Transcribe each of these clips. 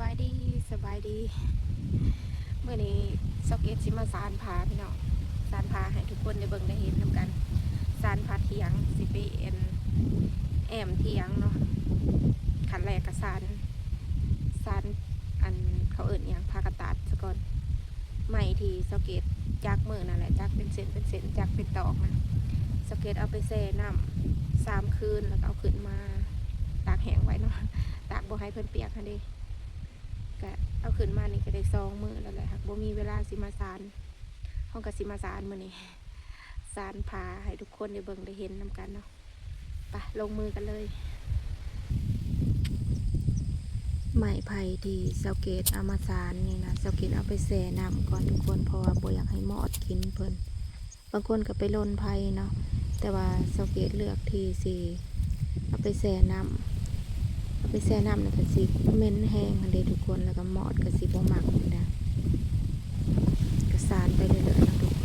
บายดีสบายดีเมื่อนี้ซอกเก็ตสิมาสานพาพี่น้องสานพาให้ทุกคนได้เบิ่งได้เห็นนำกันสานพาเถียงสิไปแอมเถียงเนาะขันแรกกับสานอันเขาเอิ่นอย่างพากระตาดซะก่อนใหม่ที่ซอกเก็ตจากมือนั่นแหละจากเป็นเส้นจากเป็นตอกนะซอกเก็ตเอาไปแช่น้ำ3 คืนแล้วก็เอาขึ้นมาตากแห้งไว้เนาะตากบ่ให้เพิ่นเปียกค่ะเด้ก็เอาขึ้นมานี่ก็ได้2 มื้อแล้วแหละค่ะบ่มีเวลาสิมาสานห้องกับสิมาสานมื้อนี้สานพาให้ทุกคนได้เบิ่งได้เห็นนำกันเนาะไปลงมือกันเลยไม้ไผ่ที่เซาเกตเอามาสานนี่นะเซาเกตเอาไปแช่น้ำก่อนทุกคนเพราะว่าบ่อยากให้มอดกินเพิ่นบางคนก็ไปลนไผ่เนาะแต่ว่าเซาเกตเลือกที่สิเอาไปแช่น้ำเอาไปแช่น้ำแล้วก็สิเหม็นแห้งอันเด้ทุกคนแล้วก็มอดก็สิบ่มักนะก็สานไปเรื่อยๆนะทุกคน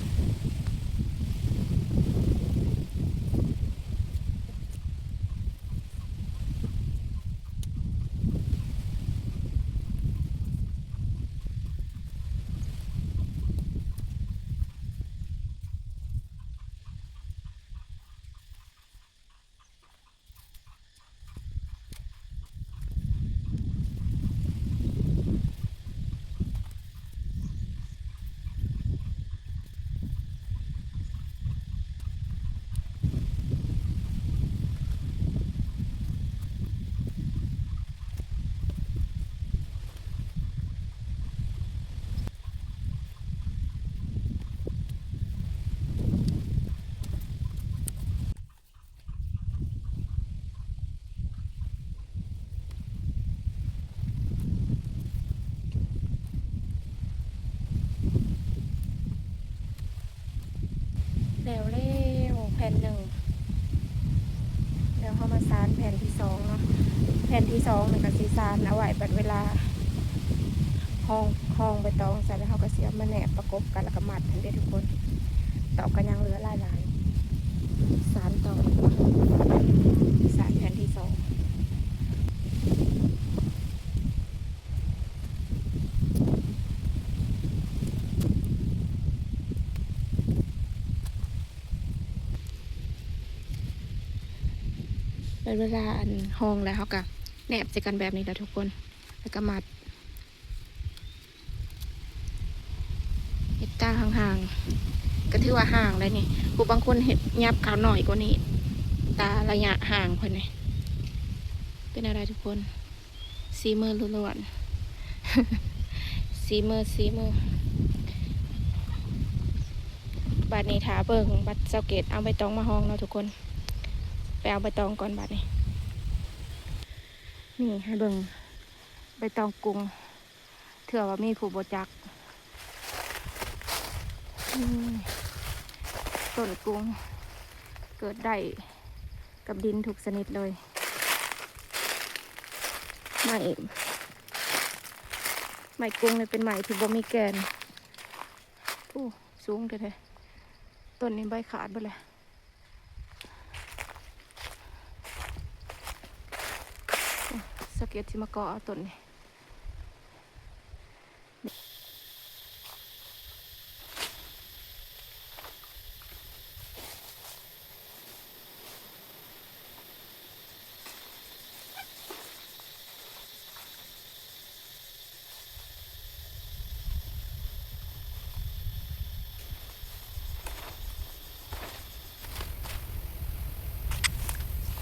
แล้วเร็วแผ่นหนึ่งเดี๋ยวเขามาสานแผ่นที่2เนาะแผ่นที่2นี่ก็สิสานเอาไว้บัดเวลาห้องใบตองใส่แล้วเขาก็เสียมาแนบประกบกันแล้วก็มัดให้ได้ทุกคนตอกกันยังเหลือหลายๆสานต่อสานแผ่นที่2เป็นเวลาอันห้องแล้วเขาก็แนบใส่กันแบบนี้แหละทุกคนแล้วก็มัดเห็ดตาห่างๆก็ถือว่าห่างเลยนี่ผู้บางคนเห็ดยับขาวหน่อยกว่านี้ตาระยะห่างคนนี่เป็นอะไรทุกคนสีมือล้วนๆสีมือบัดนี้ถาเบิ่งบัดเซาเกตเอาใบตองมาห้องเนาะทุกคนไปเอาใบตองก่อนบัดนี้นี่ให้เบิ่งใบตองกรุงเถื่อว่ามีผู้บ่จักต้นกรุงเกิดได้กับดินทุกชนิดเลยไม้กรุงเลยเป็นไม้ที่บ่มีแกนโอ้สูงแท้ๆต้นนี้ใบขาดไปเลยสเก็ตที่มาเกาะเอาต้นนี้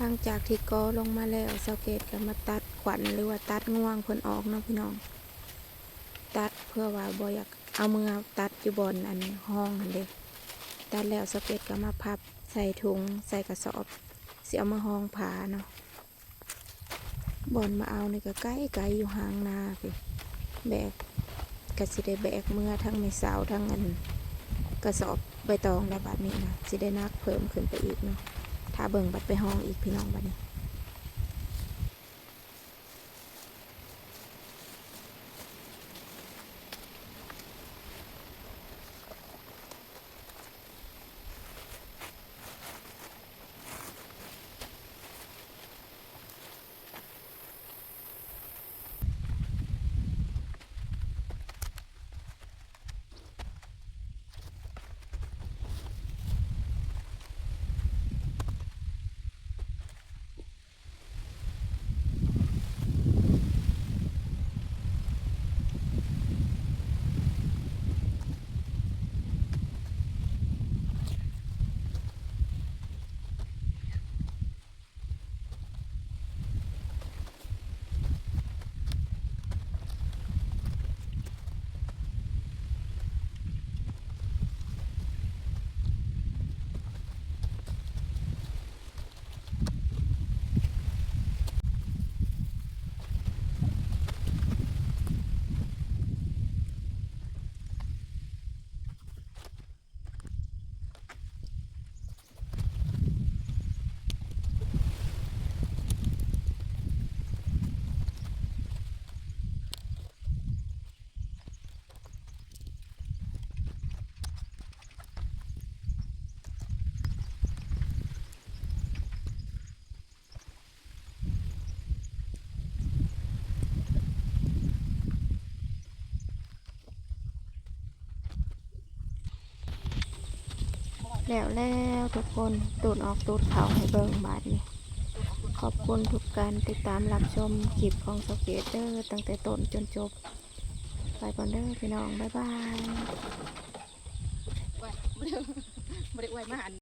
หลังจากที่กอลงมาแล้วสเก็ตก็มาตัดขวัญหรือว่าตัดง่วงเพิ่นออกเนาะพี่น้องตัดเพื่อว่าบ่อยากเอามือตัดอยู่บนอันห้องอันเด็กตัดแล้วสเก็ตก็มาพับใส่ถุงใส่กระสอบเสียมาห้องผาเนาะบอนมาเอานี่ก็ใกล้อยู่ห่างนาพี่แบกก็สิได้แบกเมื่อทั้งไม่สาวทั้งอันกระสอบใบตองและบัดนี้นะสิได้นักเพิ่มขึ้นไปอีกเนาะถ้าเบิ่งบัดไปห้องอีกพี่น้องบัดนี้ แล้วทุกคนตูดออกตูดเขาให้เบิ่งบาดนี้ขอบคุณทุกการติดตามรับชมคลิปของสเก็ตเดอร์ตั้งแต่ต้นจนจบไปก่อนเด้อพี่น้องบ๊ายบาย บ่ได้อวยมาหัน